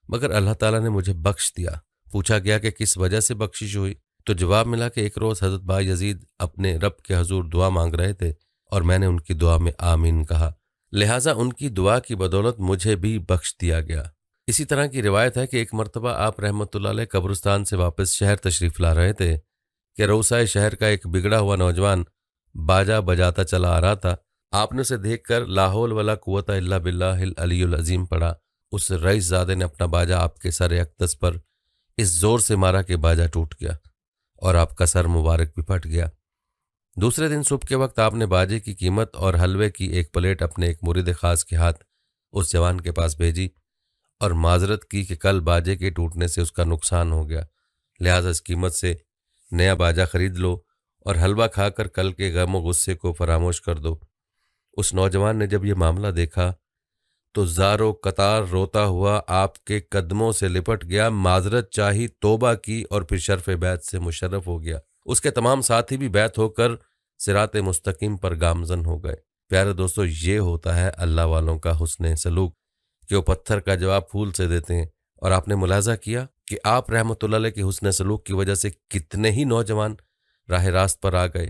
مگر اللہ تعالیٰ نے مجھے بخش دیا۔ پوچھا گیا کہ کس وجہ سے بخشش ہوئی؟ تو جواب ملا کہ ایک روز حضرت بایزید اپنے رب کے حضور دعا مانگ رہے تھے اور میں نے ان کی دعا میں آمین کہا، لہٰذا ان کی دعا کی بدولت مجھے بھی بخش دیا گیا۔ اسی طرح کی روایت ہے کہ ایک مرتبہ آپ رحمۃ اللہ علیہ قبرستان سے واپس شہر تشریف لا رہے تھے کہ روسائے شہر کا ایک بگڑا ہوا نوجوان باجا بجاتا چلا آ رہا تھا۔ آپ نے اسے دیکھ کر لا حول ولا قوت الا باللہ العلی العظیم پڑھا۔ اس رئیس زادے نے اپنا باجا آپ کے سر اقدس پر اس زور سے مارا کہ باجا ٹوٹ گیا اور آپ کا سر مبارک بھی پھٹ گیا۔ دوسرے دن صبح کے وقت آپ نے باجے کی قیمت اور حلوے کی ایک پلیٹ اپنے ایک مرید خاص کے ہاتھ اس جوان کے پاس بھیجی اور معذرت کی کہ کل باجے کے ٹوٹنے سے اس کا نقصان ہو گیا، لہٰذا اس قیمت سے نیا باجا خرید لو اور حلوہ کھا کر کل کے غم و غصے کو فراموش کر دو۔ اس نوجوان نے جب یہ معاملہ دیکھا تو زارو قطار روتا ہوا آپ کے قدموں سے لپٹ گیا، معذرت چاہی، توبہ کی اور پھر شرف بیعت سے مشرف ہو گیا۔ اس کے تمام ساتھی بھی بیعت ہو کر صراط مستقیم پر گامزن ہو گئے۔ پیارے دوستو یہ ہوتا ہے اللہ والوں کا حسن سلوک کہ وہ پتھر کا جواب پھول سے دیتے ہیں۔ اور آپ نے ملاحظہ کیا کہ آپ رحمۃ اللہ علیہ کے حسن سلوک کی وجہ سے کتنے ہی نوجوان راہ راست پر آ گئے۔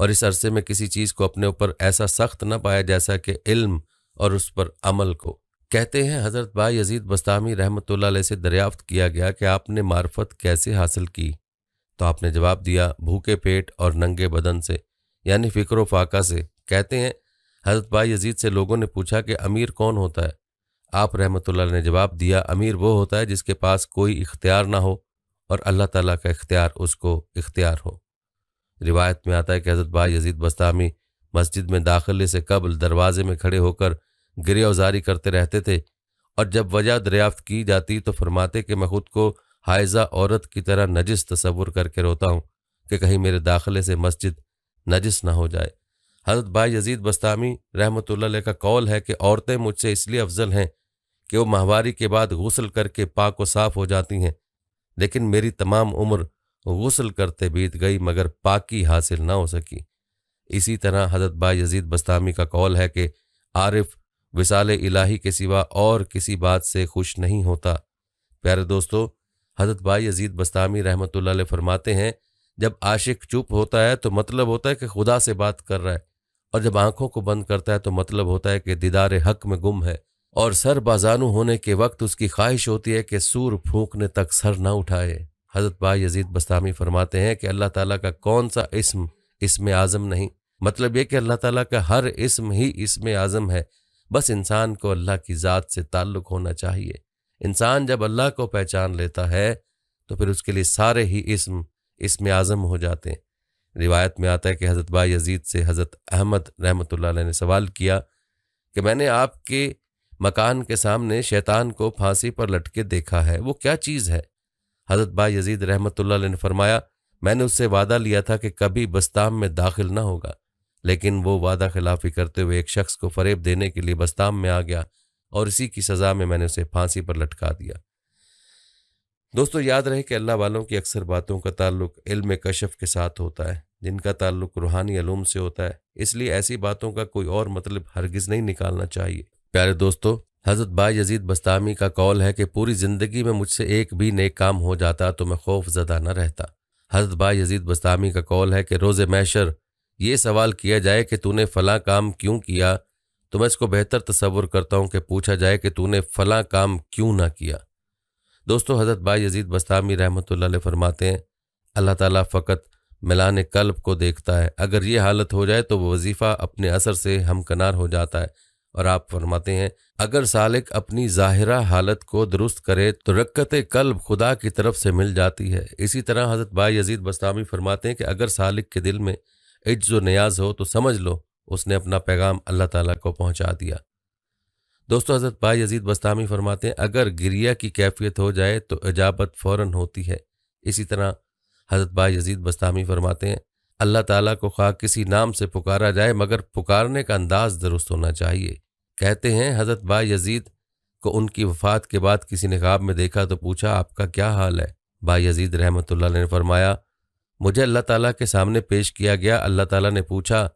اور اس عرصے میں کسی چیز کو اپنے اوپر ایسا سخت نہ پایا جیسا کہ علم اور اس پر عمل کو۔ کہتے ہیں حضرت بایزید بستامی رحمۃ اللہ علیہ سے دریافت کیا گیا کہ آپ نے معرفت کیسے حاصل کی؟ تو آپ نے جواب دیا، بھوکے پیٹ اور ننگے بدن سے، یعنی فکر و فاقہ سے۔ کہتے ہیں حضرت بایزید سے لوگوں نے پوچھا کہ امیر کون ہوتا ہے؟ آپ رحمۃ اللہ علیہ نے جواب دیا، امیر وہ ہوتا ہے جس کے پاس کوئی اختیار نہ ہو اور اللہ تعالیٰ کا اختیار اس کو اختیار ہو۔ روایت میں آتا ہے کہ حضرت بایزید بستامی مسجد میں داخلے سے قبل دروازے میں کھڑے ہو کر گریہ وزاری کرتے رہتے تھے، اور جب وجہ دریافت کی جاتی تو فرماتے کہ میں خود کو حائضہ عورت کی طرح نجس تصور کر کے روتا ہوں کہ کہیں میرے داخلے سے مسجد نجس نہ ہو جائے۔ حضرت بایزید بستامی رحمۃ اللہ علیہ کا قول ہے کہ عورتیں مجھ سے اس لیے افضل ہیں کہ وہ ماہواری کے بعد غسل کر کے پاک و صاف ہو جاتی ہیں، لیکن میری تمام عمر غسل کرتے بیت گئی مگر پاکی حاصل نہ ہو سکی۔ اسی طرح حضرت بایزید بستامی کا قول ہے کہ عارف وصال الہی کے سوا اور کسی بات سے خوش نہیں ہوتا۔ پیارے دوستو، حضرت بایزید بستامی رحمۃ اللہ علیہ فرماتے ہیں، جب عاشق چپ ہوتا ہے تو مطلب ہوتا ہے کہ خدا سے بات کر رہا ہے، اور جب آنکھوں کو بند کرتا ہے تو مطلب ہوتا ہے کہ دیدار حق میں گم ہے، اور سر بازانو ہونے کے وقت اس کی خواہش ہوتی ہے کہ سور پھونکنے تک سر نہ اٹھائے۔ حضرت بایزید بستامی فرماتے ہیں کہ اللہ تعالیٰ کا کون سا اسم اعظم نہیں، مطلب یہ کہ اللہ تعالیٰ کا ہر اسم ہی اسم اعظم ہے، بس انسان کو اللہ کی ذات سے تعلق ہونا چاہیے۔ انسان جب اللہ کو پہچان لیتا ہے تو پھر اس کے لیے سارے ہی اسم اعظم ہو جاتے ہیں۔ روایت میں آتا ہے کہ حضرت بایزید سے حضرت احمد رحمۃ اللہ علیہ نے سوال کیا کہ میں نے آپ کے مکان کے سامنے شیطان کو پھانسی پر لٹکے دیکھا ہے، وہ کیا چیز ہے؟ حضرت بایزید رحمۃ اللہ علیہ نے فرمایا، میں نے اس سے وعدہ لیا تھا کہ کبھی بستام میں داخل نہ ہوگا، لیکن وہ وعدہ خلافی کرتے ہوئے ایک شخص کو فریب دینے کے لیے بستام میں آ گیا، اور اسی کی سزا میں نے اسے پھانسی پر لٹکا دیا۔ دوستو، یاد رہے کہ اللہ والوں کی اکثر باتوں کا تعلق علم کشف کے ساتھ ہوتا ہے، جن کا تعلق روحانی علوم سے ہوتا ہے، اس لیے ایسی باتوں کا کوئی اور مطلب ہرگز نہیں نکالنا چاہیے۔ پیارے دوستو، حضرت بایزید بستامی کا قول ہے کہ پوری زندگی میں مجھ سے ایک بھی نیک کام ہو جاتا تو میں خوف زدہ نہ رہتا۔ حضرت بایزید بستامی کا قول ہے کہ روز محشر یہ سوال کیا جائے کہ تو نے فلاں کام کیوں کیا، تو میں اس کو بہتر تصور کرتا ہوں کہ پوچھا جائے کہ تو نے فلاں کام کیوں نہ کیا۔ دوستو، حضرت بایزید بستامی رحمۃ اللہ علیہ فرماتے ہیں، اللہ تعالیٰ فقط ملان قلب کو دیکھتا ہے، اگر یہ حالت ہو جائے تو وہ وظیفہ اپنے اثر سے ہمکنار ہو جاتا ہے۔ اور آپ فرماتے ہیں، اگر سالک اپنی ظاہرہ حالت کو درست کرے تو رکعت قلب خدا کی طرف سے مل جاتی ہے۔ اسی طرح حضرت بایزید بستامی فرماتے ہیں کہ اگر سالک کے دل میں عجز و نیاز ہو تو سمجھ لو اس نے اپنا پیغام اللہ تعالیٰ کو پہنچا دیا۔ دوستو، حضرت بایزید بستامی فرماتے ہیں، اگر گریہ کی کیفیت ہو جائے تو اجابت فوراً ہوتی ہے۔ اسی طرح حضرت بایزید بستامی فرماتے ہیں، اللہ تعالیٰ کو خواہ کسی نام سے پکارا جائے مگر پکارنے کا انداز درست ہونا چاہیے۔ کہتے ہیں حضرت بایزید کو ان کی وفات کے بعد کسی نے خواب میں دیکھا تو پوچھا، آپ کا کیا حال ہے؟ بایزید رحمۃ اللہ علیہ نے فرمایا، مجھے اللہ تعالیٰ کے سامنے پیش کیا گیا، اللہ تعالیٰ نے پوچھا،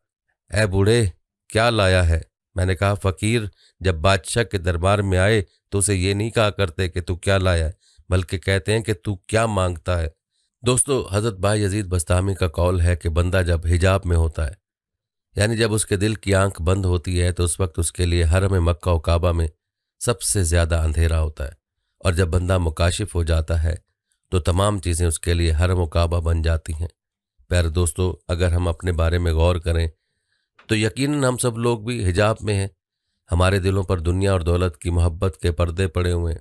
اے بوڑھے کیا لایا ہے؟ میں نے کہا، فقیر جب بادشاہ کے دربار میں آئے تو اسے یہ نہیں کہا کرتے کہ تو کیا لایا ہے، بلکہ کہتے ہیں کہ تو کیا مانگتا ہے۔ دوستو، حضرت بایزید بستامی کا قول ہے کہ بندہ جب حجاب میں ہوتا ہے، یعنی جب اس کے دل کی آنکھ بند ہوتی ہے، تو اس وقت اس کے لیے حرم مکہ و کعبہ میں سب سے زیادہ اندھیرا ہوتا ہے، اور جب بندہ مکاشف ہو جاتا ہے تو تمام چیزیں اس کے لیے حرم و کعبہ بن جاتی ہیں۔ پیارے دوستو، اگر ہم اپنے بارے میں غور کریں تو یقیناً ہم سب لوگ بھی حجاب میں ہیں، ہمارے دلوں پر دنیا اور دولت کی محبت کے پردے پڑے ہوئے ہیں۔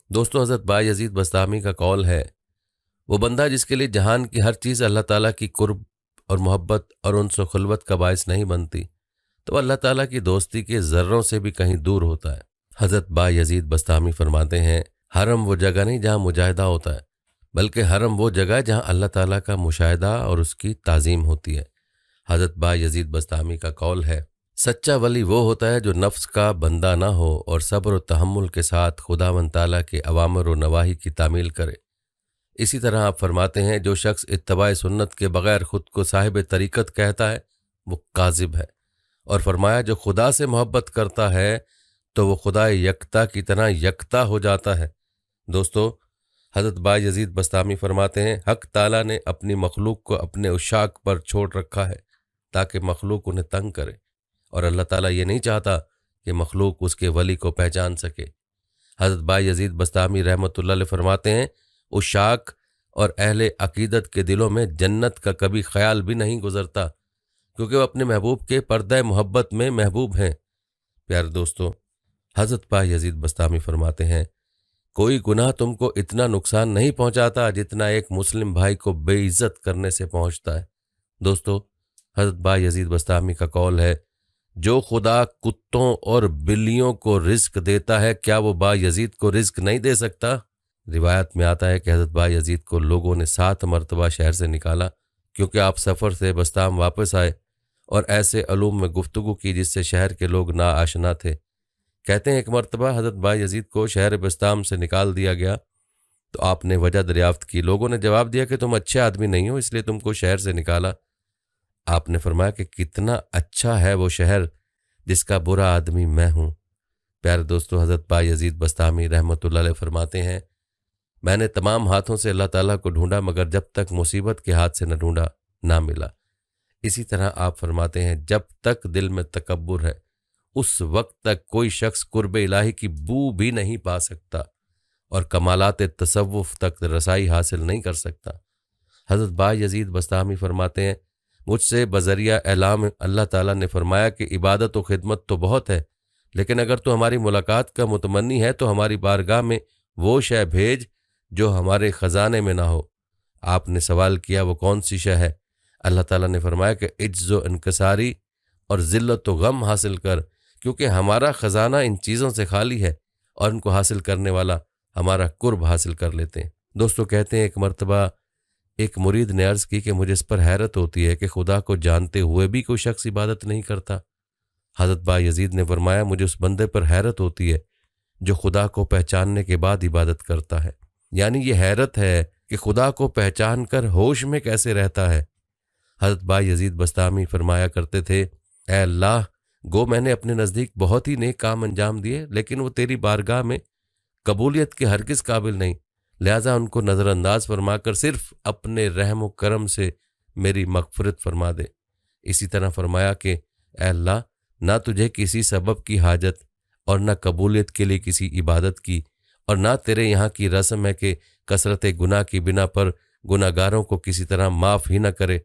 دوستو، حضرت بایزید بستامی کا قول ہے، وہ بندہ جس کے لیے جہان کی ہر چیز اللہ تعالیٰ کی قرب اور محبت اور انس و خلوت کا باعث نہیں بنتی، تو اللہ تعالیٰ کی دوستی کے ذروں سے بھی کہیں دور ہوتا ہے۔ حضرت بایزید بستامی فرماتے ہیں، حرم وہ جگہ نہیں جہاں مجاہدہ ہوتا ہے، بلکہ حرم وہ جگہ جہاں اللہ تعالیٰ کا مشاہدہ اور اس کی تعظیم ہوتی ہے۔ حضرت بایزید بستامی کا قول ہے، سچا ولی وہ ہوتا ہے جو نفس کا بندہ نہ ہو اور صبر و تحمل کے ساتھ خداوند تعالیٰ کے اوامر و نواہی کی تعمیل کرے۔ اسی طرح آپ فرماتے ہیں، جو شخص اتباع سنت کے بغیر خود کو صاحب طریقت کہتا ہے وہ کاذب ہے، اور فرمایا جو خدا سے محبت کرتا ہے تو وہ خدا یکتا کی طرح یکتا ہو جاتا ہے۔ دوستو، حضرت بایزید بستامی فرماتے ہیں، حق تعالیٰ نے اپنی مخلوق کو اپنے عشاق پر چھوڑ رکھا ہے، تاکہ مخلوق انہیں تنگ کرے، اور اللہ تعالیٰ یہ نہیں چاہتا کہ مخلوق اس کے ولی کو پہچان سکے۔ حضرت بایزید بستامی رحمۃ اللہ علیہ فرماتے ہیں، عشاق اور اہل عقیدت کے دلوں میں جنت کا کبھی خیال بھی نہیں گزرتا، کیونکہ وہ اپنے محبوب کے پردہ محبت میں محبوب ہیں۔ پیارے دوستو، حضرت بایزید بستامی فرماتے ہیں، کوئی گناہ تم کو اتنا نقصان نہیں پہنچاتا جتنا ایک مسلم بھائی کو بے عزت کرنے سے پہنچتا ہے۔ دوستو، حضرت بایزید بستامی کا قول ہے، جو خدا کتوں اور بلیوں کو رزق دیتا ہے، کیا وہ بایزید کو رزق نہیں دے سکتا؟ روایت میں آتا ہے کہ حضرت بایزید کو لوگوں نے 7 مرتبہ شہر سے نکالا، کیونکہ آپ سفر سے بستام واپس آئے اور ایسے علوم میں گفتگو کی جس سے شہر کے لوگ نا آشنا تھے۔ کہتے ہیں ایک مرتبہ حضرت بایزید کو شہر بستام سے نکال دیا گیا تو آپ نے وجہ دریافت کی۔ لوگوں نے جواب دیا کہ تم اچھے آدمی نہیں ہو، اس لیے تم کو شہر سے نکالا۔ آپ نے فرمایا کہ کتنا اچھا ہے وہ شہر جس کا برا آدمی میں ہوں۔ پیارے دوستو، حضرت بایزید بستامی رحمۃ اللہ علیہ فرماتے ہیں، میں نے تمام ہاتھوں سے اللہ تعالیٰ کو ڈھونڈا، مگر جب تک مصیبت کے ہاتھ سے نہ ڈھونڈا نہ ملا۔ اسی طرح آپ فرماتے ہیں، جب تک دل میں تکبر ہے اس وقت تک کوئی شخص قرب الہی کی بو بھی نہیں پا سکتا اور کمالات تصوف تک رسائی حاصل نہیں کر سکتا۔ حضرت بایزید بستامی فرماتے ہیں، مجھ سے بذریعہ اعلام اللہ تعالیٰ نے فرمایا کہ عبادت و خدمت تو بہت ہے، لیکن اگر تو ہماری ملاقات کا متمنی ہے تو ہماری بارگاہ میں وہ شے بھیج جو ہمارے خزانے میں نہ ہو۔ آپ نے سوال کیا وہ کون سی شے ہے؟ اللہ تعالیٰ نے فرمایا کہ عجز و انکساری اور ذلت و غم حاصل کر، کیونکہ ہمارا خزانہ ان چیزوں سے خالی ہے اور ان کو حاصل کرنے والا ہمارا قرب حاصل کر لیتے ہیں۔ دوستو، کہتے ہیں ایک مرتبہ ایک مرید نے عرض کی کہ مجھے اس پر حیرت ہوتی ہے کہ خدا کو جانتے ہوئے بھی کوئی شخص عبادت نہیں کرتا۔ حضرت بایزید نے فرمایا، مجھے اس بندے پر حیرت ہوتی ہے جو خدا کو پہچاننے کے بعد عبادت کرتا ہے۔ یعنی یہ حیرت ہے کہ خدا کو پہچان کر ہوش میں کیسے رہتا ہے۔ حضرت بایزید بستامی فرمایا کرتے تھے، اے اللہ، گو میں نے اپنے نزدیک بہت ہی نیک کام انجام دیے، لیکن وہ تیری بارگاہ میں قبولیت کے ہرگز قابل نہیں، لہٰذا ان کو نظر انداز فرما کر صرف اپنے رحم و کرم سے میری مغفرت فرما دے۔ اسی طرح فرمایا کہ اے اللہ، نہ تجھے کسی سبب کی حاجت اور نہ قبولیت کے لیے کسی عبادت کی، اور نہ تیرے یہاں کی رسم ہے کہ کثرت گناہ کی بنا پر گناہ گاروں کو کسی طرح معاف ہی نہ کرے۔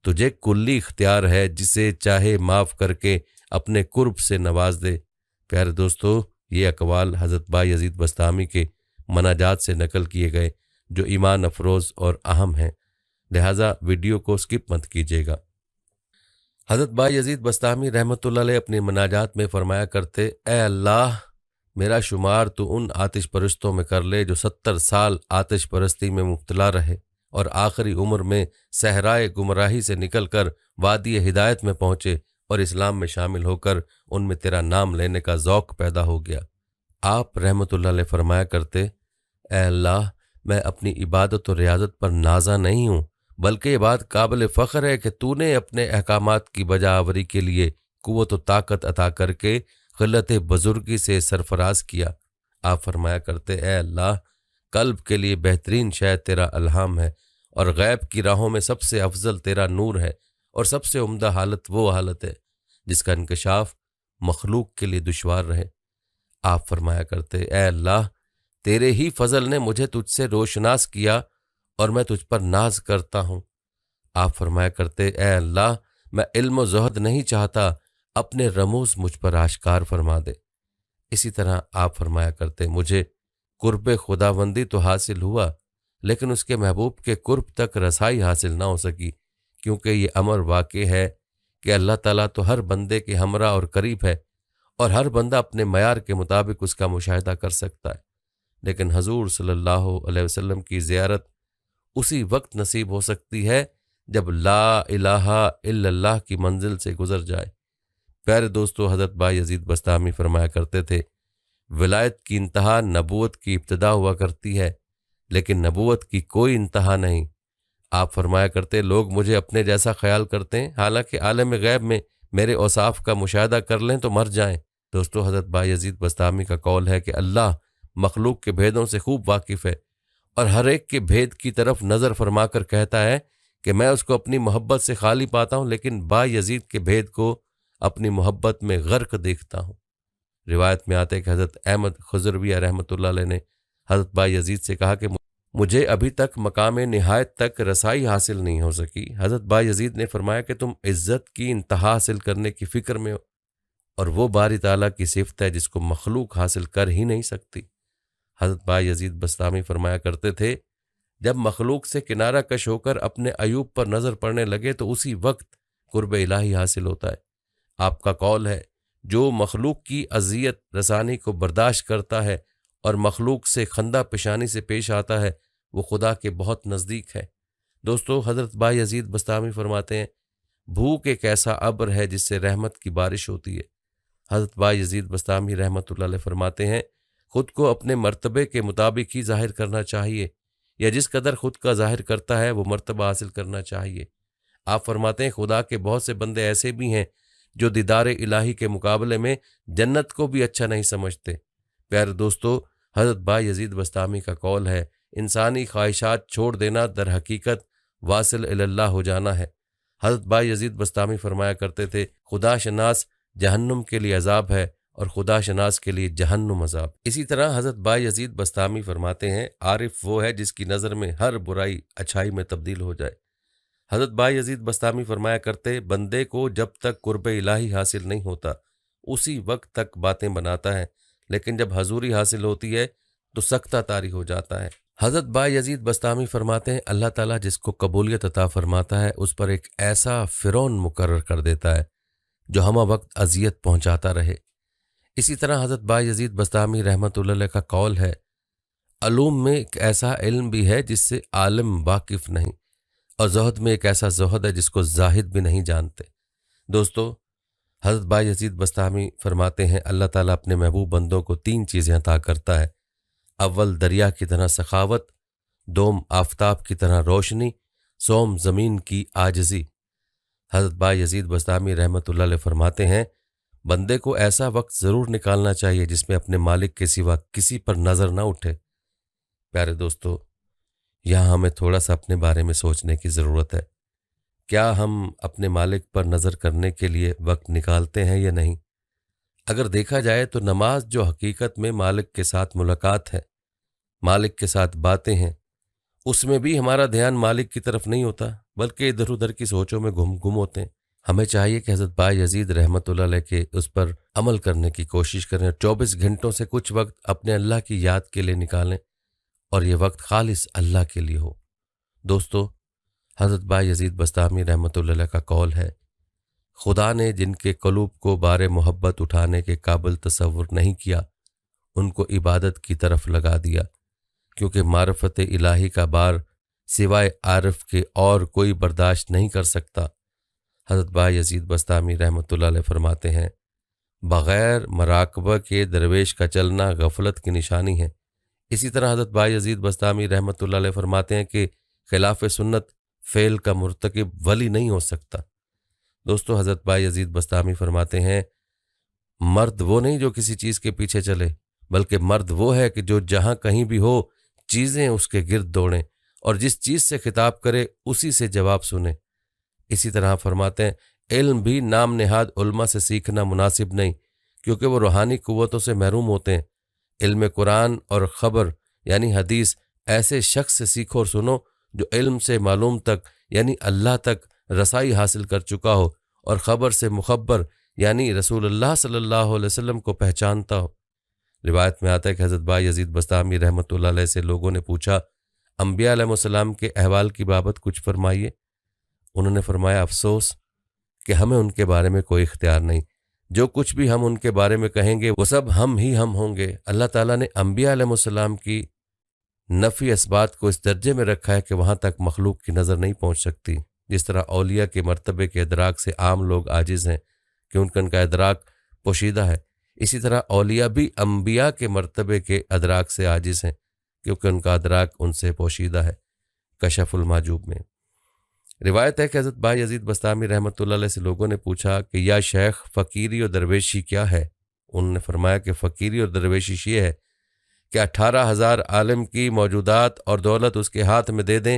تجھے کلی اختیار ہے، جسے چاہے معاف کر کے اپنے قرب سے نواز دے۔ پیارے دوستو، یہ اقوال حضرت بایزید بستامی کے مناجات سے نقل کیے گئے جو ایمان افروز اور اہم ہیں، لہٰذا ویڈیو کو سکپ مت کیجیے گا۔ حضرت بایزید بستامی رحمۃ اللہ علیہ اپنے مناجات میں فرمایا کرتے، اے اللہ، میرا شمار تو ان آتش پرستوں میں کر لے جو 70 سال آتش پرستی میں مبتلا رہے اور آخری عمر میں صحرائے گمراہی سے نکل کر وادی ہدایت میں پہنچے اور اسلام میں شامل ہو کر ان میں تیرا نام لینے کا ذوق پیدا ہو گیا۔ آپ رحمۃ اللہ علیہ فرمایا کرتے، اے اللہ، میں اپنی عبادت و ریاضت پر نازا نہیں ہوں، بلکہ یہ بات قابل فخر ہے کہ تو نے اپنے احکامات کی بجا آوری کے لیے قوت و طاقت عطا کر کے خلت بزرگی سے سرفراز کیا۔ آپ فرمایا کرتے، اے اللہ، قلب کے لیے بہترین شے تیرا الہام ہے اور غیب کی راہوں میں سب سے افضل تیرا نور ہے، اور سب سے عمدہ حالت وہ حالت ہے جس کا انکشاف مخلوق کے لیے دشوار رہے۔ آپ فرمایا کرتے، اے اللہ، تیرے ہی فضل نے مجھے تجھ سے روشناس کیا اور میں تجھ پر ناز کرتا ہوں۔ آپ فرمایا کرتے، اے اللہ، میں علم و زہد نہیں چاہتا، اپنے رموز مجھ پر آشکار فرما دے۔ اسی طرح آپ فرمایا کرتے، مجھے قرب خداوندی تو حاصل ہوا، لیکن اس کے محبوب کے قرب تک رسائی حاصل نہ ہو سکی، کیونکہ یہ امر واقع ہے کہ اللہ تعالیٰ تو ہر بندے کے ہمراہ اور قریب ہے اور ہر بندہ اپنے معیار کے مطابق اس کا مشاہدہ کر سکتا ہے، لیکن حضور صلی اللہ علیہ وسلم کی زیارت اسی وقت نصیب ہو سکتی ہے جب لا الہ الا اللہ کی منزل سے گزر جائے۔ پیارے دوستو، حضرت بایزید بستامی فرمایا کرتے تھے، ولایت کی انتہا نبوت کی ابتدا ہوا کرتی ہے، لیکن نبوت کی کوئی انتہا نہیں۔ آپ فرمایا کرتے، لوگ مجھے اپنے جیسا خیال کرتے ہیں، حالانکہ عالم غیب میں میرے اوصاف کا مشاہدہ کر لیں تو مر جائیں۔ دوستو، حضرت بایزید بستامی کا قول ہے کہ اللہ مخلوق کے بھیدوں سے خوب واقف ہے اور ہر ایک کے بھید کی طرف نظر فرما کر کہتا ہے کہ میں اس کو اپنی محبت سے خالی پاتا ہوں لیکن با یزید کے بھید کو اپنی محبت میں غرق دیکھتا ہوں۔ روایت میں آتا ہے کہ حضرت احمد خضرویہ رحمۃ اللہ علیہ نے حضرت با یزید سے کہا کہ مجھے ابھی تک مقام نہایت تک رسائی حاصل نہیں ہو سکی۔ حضرت با یزید نے فرمایا کہ تم عزت کی انتہا حاصل کرنے کی فکر میں ہو، اور وہ باری تعالیٰ کی صفت ہے جس کو مخلوق حاصل کر ہی نہیں سکتی۔ حضرت با یزید بستامی فرمایا کرتے تھے جب مخلوق سے کنارہ کش ہو کر اپنے عیوب پر نظر پڑنے لگے تو اسی وقت قرب الہی حاصل ہوتا ہے۔ آپ کا قول ہے جو مخلوق کی اذیت رسانی کو برداشت کرتا ہے اور مخلوق سے خندہ پیشانی سے پیش آتا ہے وہ خدا کے بہت نزدیک ہے۔ دوستو، حضرت با یزید بستامی فرماتے ہیں بھوک ایک ایسا ابر ہے جس سے رحمت کی بارش ہوتی ہے۔ حضرت با یزید بستامی رحمۃ اللہ علیہ فرماتے ہیں خود کو اپنے مرتبے کے مطابق ہی ظاہر کرنا چاہیے، یا جس قدر خود کا ظاہر کرتا ہے وہ مرتبہ حاصل کرنا چاہیے۔ آپ فرماتے ہیں خدا کے بہت سے بندے ایسے بھی ہیں جو دیدار الہی کے مقابلے میں جنت کو بھی اچھا نہیں سمجھتے۔ پیارے دوستو، حضرت با یزید بستامی کا قول ہے انسانی خواہشات چھوڑ دینا در حقیقت واصل اللہ ہو جانا ہے۔ حضرت با یزید بستامی فرمایا کرتے تھے خدا شناس جہنم کے لیے عذاب ہے اور خدا شناس کے لیے جہنم عذاب۔ اسی طرح حضرت با یزید بستامی فرماتے ہیں عارف وہ ہے جس کی نظر میں ہر برائی اچھائی میں تبدیل ہو جائے۔ حضرت با یزید بستامی فرمایا کرتے بندے کو جب تک قرب الہی حاصل نہیں ہوتا اسی وقت تک باتیں بناتا ہے، لیکن جب حضوری حاصل ہوتی ہے تو سکتہ طاری ہو جاتا ہے۔ حضرت با یزید بستامی فرماتے ہیں اللہ تعالیٰ جس کو قبولیت عطا فرماتا ہے اس پر ایک ایسا فرعون مقرر کر دیتا ہے جو ہمہ وقت اذیت پہنچاتا رہے۔ اسی طرح حضرت با یزید بستامی رحمۃ اللہ علیہ کا قول ہے علوم میں ایک ایسا علم بھی ہے جس سے عالم واقف نہیں، اور زہد میں ایک ایسا زہد ہے جس کو زاہد بھی نہیں جانتے۔ دوستو، حضرت با یزید بستامی فرماتے ہیں اللہ تعالیٰ اپنے محبوب بندوں کو 3 چیزیں عطا کرتا ہے، اول دریا کی طرح سخاوت، دوم آفتاب کی طرح روشنی، سوم زمین کی عاجزی۔ حضرت با یزید بستامی رحمۃ اللہ علیہ فرماتے ہیں بندے کو ایسا وقت ضرور نکالنا چاہیے جس میں اپنے مالک کے سوا کسی پر نظر نہ اٹھے۔ پیارے دوستو، یہاں ہمیں تھوڑا سا اپنے بارے میں سوچنے کی ضرورت ہے، کیا ہم اپنے مالک پر نظر کرنے کے لیے وقت نکالتے ہیں یا نہیں؟ اگر دیکھا جائے تو نماز جو حقیقت میں مالک کے ساتھ ملاقات ہے، مالک کے ساتھ باتیں ہیں، اس میں بھی ہمارا دھیان مالک کی طرف نہیں ہوتا بلکہ ادھر ادھر کی سوچوں میں گم ہوتے ہیں۔ ہمیں چاہیے کہ حضرت با یزید رحمۃ اللہ علیہ کے اس پر عمل کرنے کی کوشش کریں، 24 گھنٹوں سے کچھ وقت اپنے اللہ کی یاد کے لیے نکالیں اور یہ وقت خالص اللہ کے لیے ہو۔ دوستو، حضرت با یزید بستامی رحمۃ اللہ علیہ کا قول ہے خدا نے جن کے قلوب کو بار محبت اٹھانے کے قابل تصور نہیں کیا ان کو عبادت کی طرف لگا دیا، کیونکہ معرفت الہی کا بار سوائے عارف کے اور کوئی برداشت نہیں کر سکتا۔ حضرت با یزید بستامی رحمۃ اللہ علیہ فرماتے ہیں بغیر مراقبہ کے درویش کا چلنا غفلت کی نشانی ہے۔ اسی طرح حضرت با یزید بستامی رحمۃ اللہ علیہ فرماتے ہیں کہ خلاف سنت فعل کا مرتکب ولی نہیں ہو سکتا۔ دوستو، حضرت با یزید بستامی فرماتے ہیں مرد وہ نہیں جو کسی چیز کے پیچھے چلے، بلکہ مرد وہ ہے کہ جو جہاں کہیں بھی ہو چیزیں اس کے گرد دوڑیں اور جس چیز سے خطاب کرے اسی سے جواب سنیں۔ اسی طرح فرماتے ہیں علم بھی نام نہاد علماء سے سیکھنا مناسب نہیں، کیونکہ وہ روحانی قوتوں سے محروم ہوتے ہیں۔ علم قرآن اور خبر یعنی حدیث ایسے شخص سے سیکھو اور سنو جو علم سے معلوم تک یعنی اللہ تک رسائی حاصل کر چکا ہو اور خبر سے مخبر یعنی رسول اللہ صلی اللہ علیہ وسلم کو پہچانتا ہو۔ روایت میں آتا ہے کہ حضرت با یزید بستامی رحمۃ اللہ علیہ سے لوگوں نے پوچھا انبیاء علیہ السلام کے احوال کی بابت کچھ فرمائیے۔ انہوں نے فرمایا افسوس کہ ہمیں ان کے بارے میں کوئی اختیار نہیں، جو کچھ بھی ہم ان کے بارے میں کہیں گے وہ سب ہم ہی ہم ہوں گے۔ اللہ تعالیٰ نے انبیاء علیہ السلام کی نفی اثبات کو اس درجے میں رکھا ہے کہ وہاں تک مخلوق کی نظر نہیں پہنچ سکتی، جس طرح اولیاء کے مرتبے کے ادراک سے عام لوگ عاجز ہیں کہ ان کا ادراک پوشیدہ ہے، اسی طرح اولیاء بھی انبیاء کے مرتبے کے ادراک سے عاجز ہیں کیونکہ ان کا ادراک ان سے پوشیدہ ہے۔ کشف المحجوب میں روایت ہے کہ حضرت با یزید بستامی رحمۃ اللہ علیہ سے لوگوں نے پوچھا کہ یا شیخ فقیری اور درویشی کیا ہے؟ انہوں نے فرمایا کہ فقیری اور درویشی یہ ہے کہ 18,000 عالم کی موجودات اور دولت اس کے ہاتھ میں دے دیں